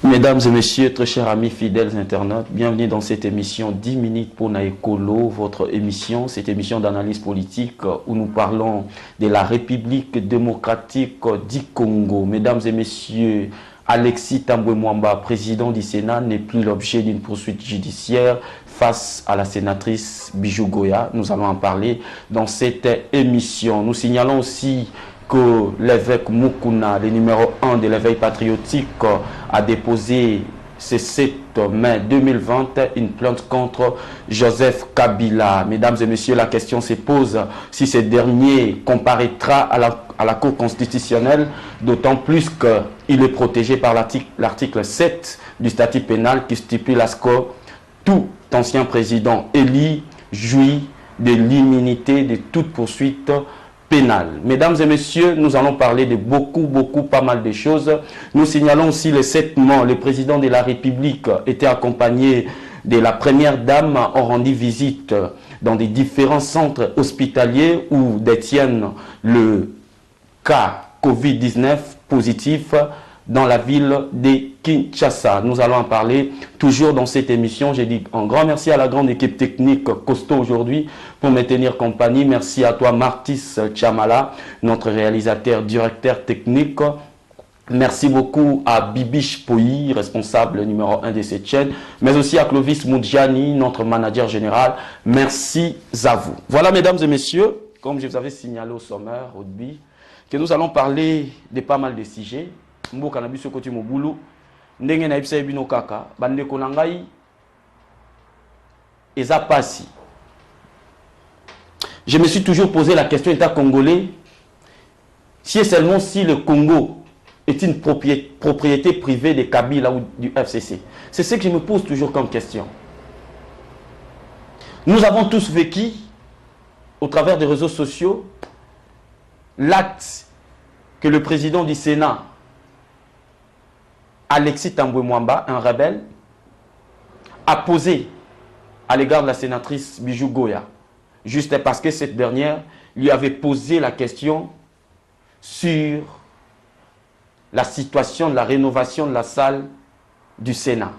Mesdames et messieurs, très chers amis fidèles internautes, bienvenue dans cette émission 10 minutes pour Naekolo, votre émission, cette émission d'analyse politique où nous parlons de la République démocratique du Congo. Mesdames et messieurs, Alexis Tambwe Mwamba, président du Sénat, n'est plus l'objet d'une poursuite judiciaire face à la sénatrice Bijou Goya. Nous allons en parler dans cette émission. Nous signalons aussi que l'évêque Mukuna, le numéro 1 de l'éveil patriotique, a déposé ce 7 mai 2020 une plainte contre Joseph Kabila. Mesdames et messieurs, la question se pose si ce dernier comparaîtra à la Cour constitutionnelle, d'autant plus qu'il est protégé par l'article 7 du statut pénal qui stipule à ce que tout ancien président élu jouit de l'immunité de toute poursuite pénale. Mesdames et messieurs, nous allons parler de pas mal de choses. Nous signalons aussi les 7 morts. Le président de la République était accompagné de la première dame, ont rendu visite dans des différents centres hospitaliers où détiennent le cas Covid-19 positif dans la ville de Kinshasa. Nous allons en parler toujours dans cette émission. J'ai dit un grand merci à la grande équipe technique costaud aujourd'hui pour me tenir compagnie. Merci à toi Martis Chamala, notre réalisateur, directeur technique. Merci beaucoup à Bibiche Poyi, responsable numéro 1 de cette chaîne, mais aussi à Clovis Moudjani, notre manager général. Merci à vous. Voilà, mesdames et messieurs, comme je vous avais signalé au sommaire, au début, que nous allons parler de pas mal de sujets. Mboka na biso koti mobulu ndenge na ibisa bino kaka bandeko na ngai eza pasi. Je me suis toujours posé la question état congolais, si et seulement si le Congo est une propriété privée de Kabila ou du FCC. C'est ce que je me pose toujours comme question. Nous avons tous vécu au travers des réseaux sociaux l'acte que le président du Sénat, Alexis Tambwe Mwamba, un rebelle, a posé à l'égard de la sénatrice Bijou Goya, juste parce que cette dernière lui avait posé la question sur la situation de la rénovation de la salle du Sénat.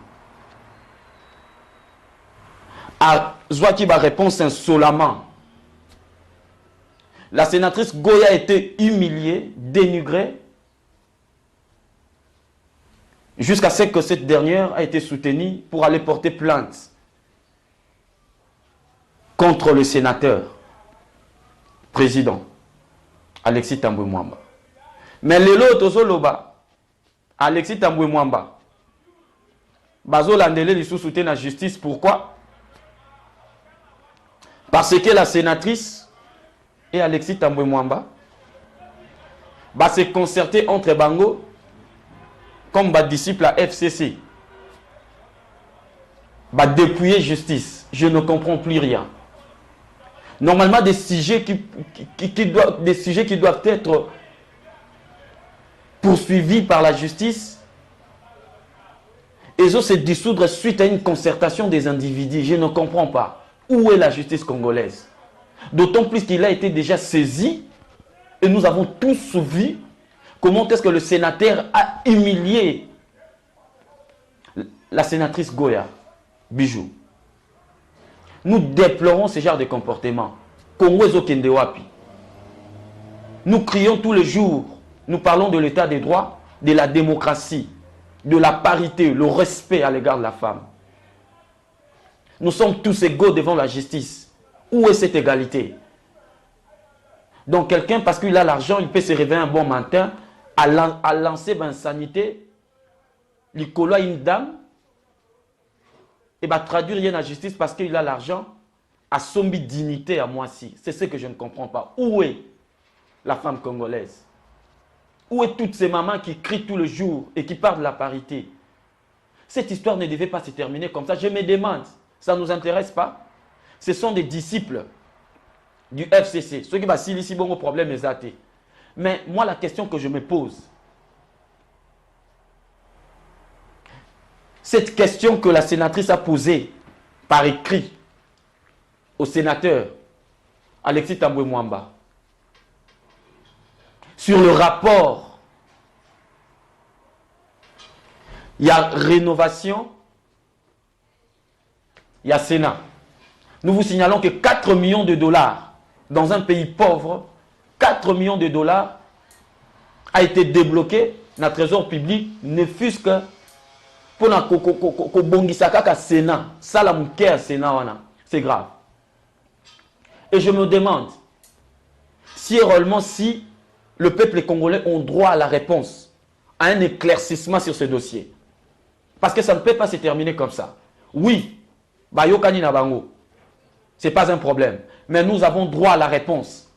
À Zouakiba réponse insolemment. La sénatrice Goya a été humiliée, dénigrée, jusqu'à ce que cette dernière a été soutenue pour aller porter plainte contre le sénateur, président, Alexis Tambwe Mwamba. Mais l'autre Zoloba, Alexis Tambwe Mwamba, Bazo Landele lui soutient la justice. Pourquoi? Parce que la sénatrice et Alexis Tambwe Mwamba va se concerter entre Bango comme disciple à FCC, va dépouiller justice. Je ne comprends plus rien. Normalement, des sujets qui doivent être poursuivis par la justice, ils ont se dissoudre suite à une concertation des individus. Je ne comprends pas. Où est la justice congolaise? D'autant plus qu'il a été déjà saisi et nous avons tous vu comment est-ce que le sénateur a humilié la sénatrice Goya, Bijou. Nous déplorons ce genre de comportement. Congo ezokende wapi. Nous crions tous les jours. Nous parlons de l'état des droits, de la démocratie, de la parité, le respect à l'égard de la femme. Nous sommes tous égaux devant la justice. Où est cette égalité? Donc quelqu'un, parce qu'il a l'argent, il peut se réveiller un bon matin à lancer l'insanité, il colle à une dame, et va traduire la justice parce qu'il a l'argent, à son dignité à moi aussi. C'est ce que je ne comprends pas. Où est la femme congolaise? Où est toutes ces mamans qui crient tous les jours et qui parlent de la parité? Cette histoire ne devait pas se terminer comme ça. Je me demande, ça ne nous intéresse pas? Ce sont des disciples du FCC. Ceux qui vont s'il ici, bon, problème est athée. Mais moi, la question que je me pose, cette question que la sénatrice a posée par écrit au sénateur Alexis Tambwe Mwamba sur le rapport Il y a rénovation, il y a Sénat. Nous vous signalons que 4 millions de dollars dans un pays pauvre, 4 millions de dollars a été débloqué dans le trésor public, ne fût-ce que pour que bongisaka Sénat, ça la mouké Sénat, c'est grave. Et je me demande si réellement si le peuple congolais a droit à la réponse, à un éclaircissement sur ce dossier. Parce que ça ne peut pas se terminer comme ça. Oui, Bayokani Nabango, ce n'est pas un problème. Mais nous avons droit à la réponse.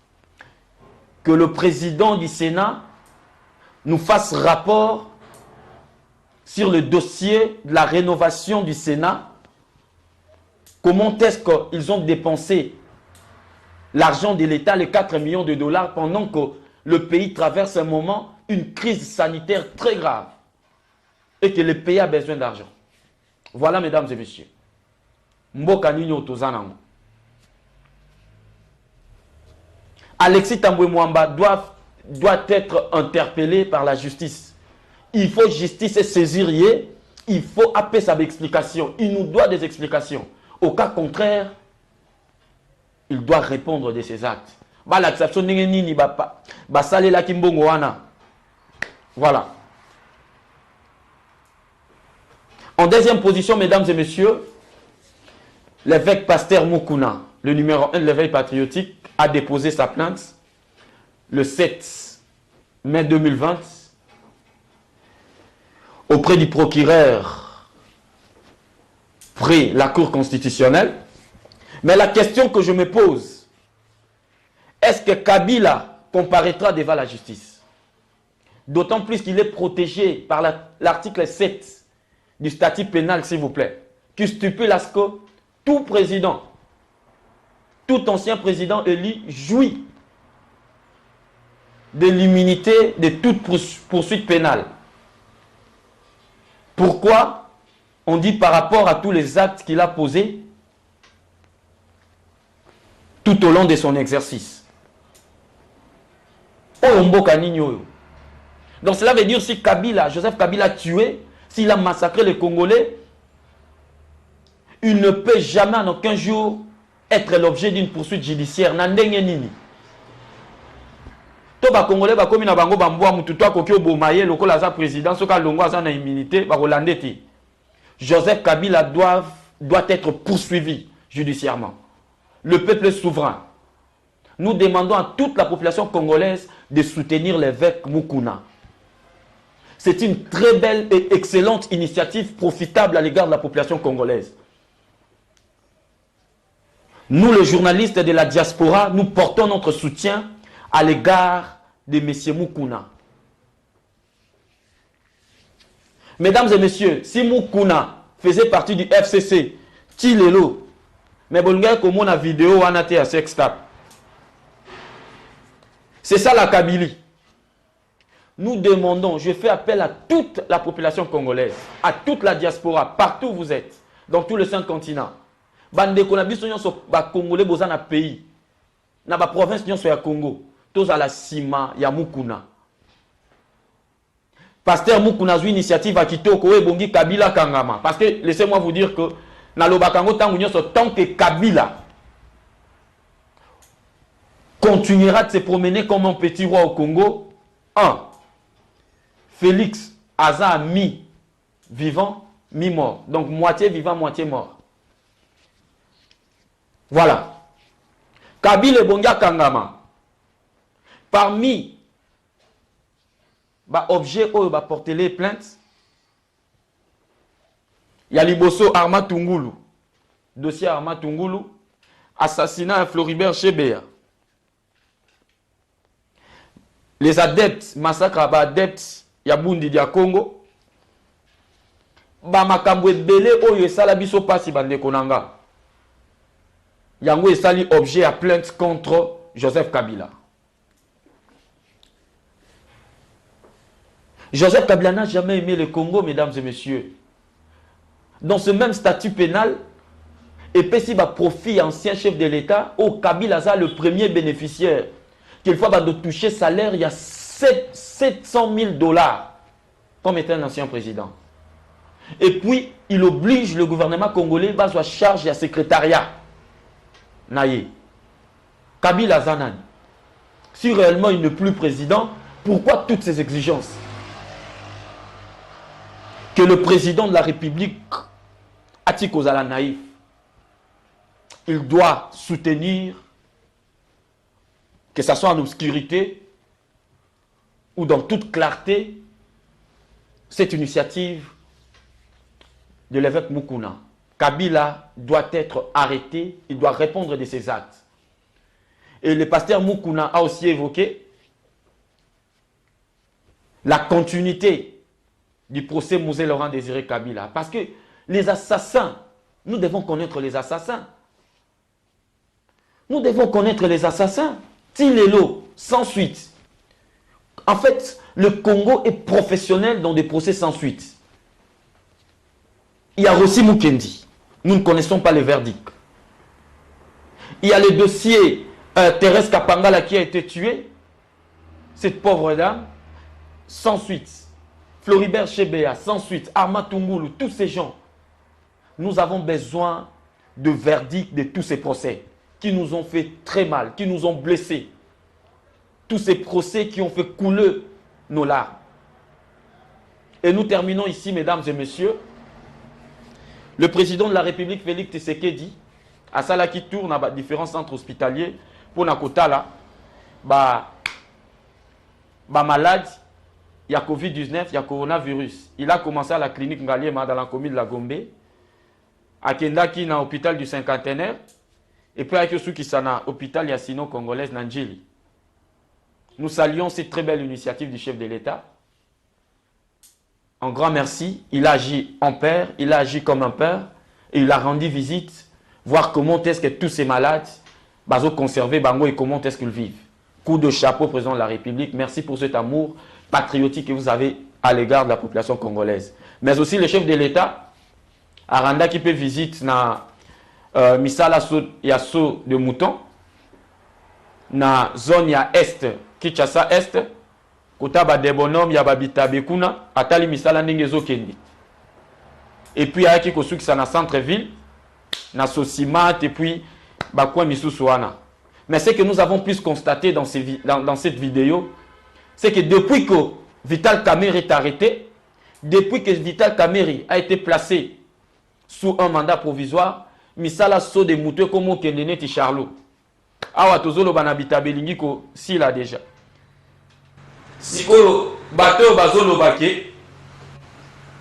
Que le président du Sénat nous fasse rapport sur le dossier de la rénovation du Sénat. Comment est-ce qu'ils ont dépensé l'argent de l'État, les 4 millions de dollars, pendant que le pays traverse un moment, une crise sanitaire très grave, et que le pays a besoin d'argent. Voilà, mesdames et messieurs. Mboka Nino Tozanango. Alexis Tambwe Mwamba doit être interpellé par la justice. Il faut justice et saisir, il faut appeler sa explication. Il nous doit des explications. Au cas contraire, il doit répondre de ses actes. Voilà. En deuxième position, mesdames et messieurs, l'évêque Pasteur Mukuna, le numéro 1 de l'éveil patriotique, a déposé sa plainte le 7 mai 2020 auprès du procureur près la Cour constitutionnelle. Mais la question que je me pose, est-ce que Kabila comparaîtra devant la justice? D'autant plus qu'il est protégé par l'article 7 du statut pénal, s'il vous plaît, qui stipule à ce que tout président, tout ancien président élu jouit de l'immunité de toute poursuite pénale. Pourquoi? On dit par rapport à tous les actes qu'il a posés tout au long de son exercice. Donc cela veut dire si Kabila, Joseph Kabila a tué, s'il a massacré les Congolais, il ne peut jamais en aucun jour être l'objet d'une poursuite judiciaire. Nandenge nini. To ba Congolais ba komi na bango bambwa mututo akoki obomaye lokola za président soka longwa za na immunité ba kolandeti. Joseph Kabila doit être poursuivi judiciairement. Le peuple est souverain. Nous demandons à toute la population congolaise de soutenir l'évêque Mukuna. C'est une très belle et excellente initiative profitable à l'égard de la population congolaise. Nous, les journalistes de la diaspora, nous portons notre soutien à l'égard de M. Mukuna. Mesdames et messieurs, si Mukuna faisait partie du FCC, Tilelo, mais bon, comme on a vidéo, on a été à sextape. C'est ça la Kabylie. Nous demandons, je fais appel à toute la population congolaise, à toute la diaspora, partout où vous êtes, dans tout le 5 continents. Bande konabiso nyonso ba Congolais boza na pays, na ba province nyonso ya Congo, toza la sima ya Mukuna. Pasteur Mukuna zui initiative à kitoko ebongi Kabila kangama, parce que laissez-moi vous dire que na lobakango tangu nyonso tant que Kabila continuera de se promener comme un petit roi au Congo, Félix Aza mi-vivant, mi-mort. Donc moitié vivant, moitié mort. Voilà. Kabila Bonga Kangama. Parmi les objets où va porter les plaintes, il y a Liboso Arma Tungulu. Dossier Arma Tungulu. Assassinat à Floribert Chebea. Les adeptes, massacre à adeptes, Yabundi dia Congo. Makambo ebele oyo esala biso pasi bande konanga. Yango esali objet à plainte contre Joseph Kabila. Joseph Kabila n'a jamais aimé le Congo, mesdames et messieurs. Dans ce même statut pénal, et Pessi va profit ancien chef de l'État, au Kabila a le premier bénéficiaire. Quelquefois, va de toucher salaire, il y a 700 000 $, comme était un ancien président. Et puis, il oblige le gouvernement congolais à charge à secrétariat. Naye. Kabila Zanani. Si réellement il n'est plus président, pourquoi toutes ces exigences? Que le président de la République, Atiko Zala naïf, il doit soutenir, que ce soit en obscurité ou dans toute clarté, cette initiative de l'évêque Mukuna. Kabila doit être arrêté, il doit répondre de ses actes. Et le pasteur Mukuna a aussi évoqué la continuité du procès Mosé Laurent Désiré Kabila. Parce que les assassins, nous devons connaître les assassins. Nous devons connaître les assassins. Tilelo, sans suite. En fait, le Congo est professionnel dans des procès sans suite. Il y a Rossi Mukendi. Nous ne connaissons pas les verdicts. Il y a le dossier Thérèse Kapangala qui a été tuée. Cette pauvre dame, sans suite. Floribert Chebea, sans suite. Arma Tungulu, tous ces gens. Nous avons besoin de verdicts de tous ces procès qui nous ont fait très mal, qui nous ont blessés. Tous ces procès qui ont fait couler nos larmes. Et nous terminons ici, mesdames et messieurs. Le président de la République, Félix Tshisekedi, à Sala qui tourne à différents centres hospitaliers pour Nakota là, malade, il y a Covid-19, il y a coronavirus. Il a commencé à la clinique Ngaliema dans la commune de la Gombe, à Kendaki dans l'hôpital du cinquantenaire, et puis à Kyosuki Sana, hôpital Yassino congolaise Nanjili. Nous saluons cette très belle initiative du chef de l'État. Un grand merci. Il a agi en père, il a agi comme un père, et il a rendu visite, voir comment est-ce que tous ces malades, ont conservé Bango et comment est-ce qu'ils vivent. Coup de chapeau, président de la République. Merci pour cet amour patriotique que vous avez à l'égard de la population congolaise. Mais aussi le chef de l'État, Aranda qui fait visite dans Misala Yasso de Mouton, dans la zone ya Est, Kinshasa Est, kota ba debonome ya babita bekuna atali misala ndenge zokendi. Et puis ayaki kosuki na centre-ville na Sosimat et puis bakwa misusu wana. Mais ce que nous avons pu constater dans cette vidéo, c'est que depuis que Vital Kamerhe est arrêté, depuis que Vital Kamerhe a été placé sous un mandat provisoire, misala so de mouteux comme au Kendeneti Charlot. Awa tozolo banabita belingi ko si là déjà. Sikoyo bateau bazolo bake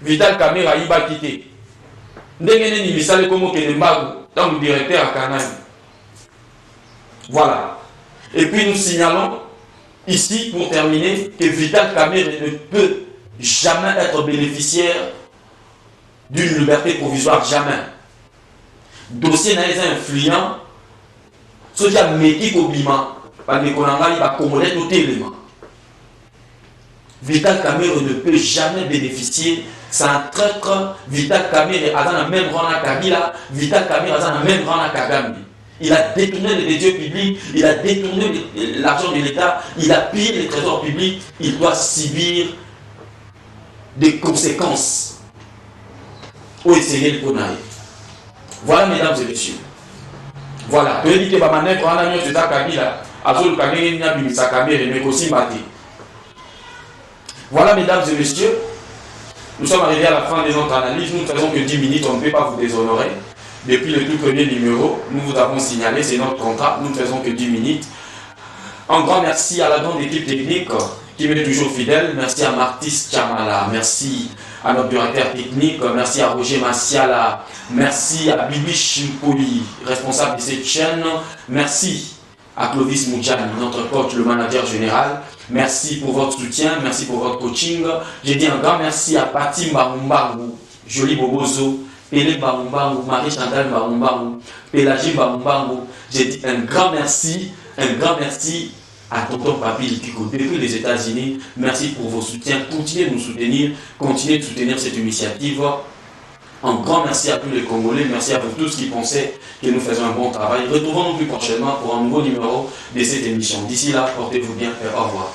Vital Kamerhe a iba quitté. Ndengene ni misale comme au Kenembago dans le directeur à Kanani. Voilà. Et puis nous signalons ici pour terminer que Vital Kamerhe ne peut jamais être bénéficiaire d'une liberté provisoire, jamais. Dossier n'est influent. Ce qui a métier au bima, parce que il va commander tout élément. Vital Kamerhe ne peut jamais bénéficier sans traître. Vital Kamerhe a dans la même rang à Kabila, Vital Kamerhe a dans la même rang à Kagame. Il a détourné les dieux publics, il a détourné l'argent de l'État, il a pillé les trésors publics, il doit subir des conséquences. Où est le Konaï? Voilà, mesdames et messieurs. Voilà. Voilà, mesdames et messieurs. Nous sommes arrivés à la fin de notre analyse. Nous ne faisons que 10 minutes, on ne peut pas vous déshonorer. Depuis le tout premier numéro, nous vous avons signalé, c'est notre contrat, nous ne faisons que 10 minutes. Un grand merci à la grande équipe technique qui m'est toujours fidèle. Merci à Martis Chamala, merci à notre directeur technique, merci à Roger Massiala, merci à Bibi Chimpoli, responsable de cette chaîne, merci à Clovis Moudjani, notre coach, le manager général. Merci pour votre soutien, merci pour votre coaching. J'ai dit un grand merci à Pati Mbamumbangu, Jolie Bobozo, Pélé Mbamumbangu, Marie-Chantal Mbamumbangu, Pélagie Mbamumbangu. J'ai dit un grand merci à Tonton Papi Likiko depuis les États-Unis. Merci pour vos soutiens. Continuez de nous soutenir, continuez de soutenir cette initiative. Un grand merci à tous les Congolais, merci à vous tous qui pensaient que nous faisons un bon travail. Retrouvons-nous plus prochainement pour un nouveau numéro de cette émission. D'ici là, portez-vous bien et au revoir.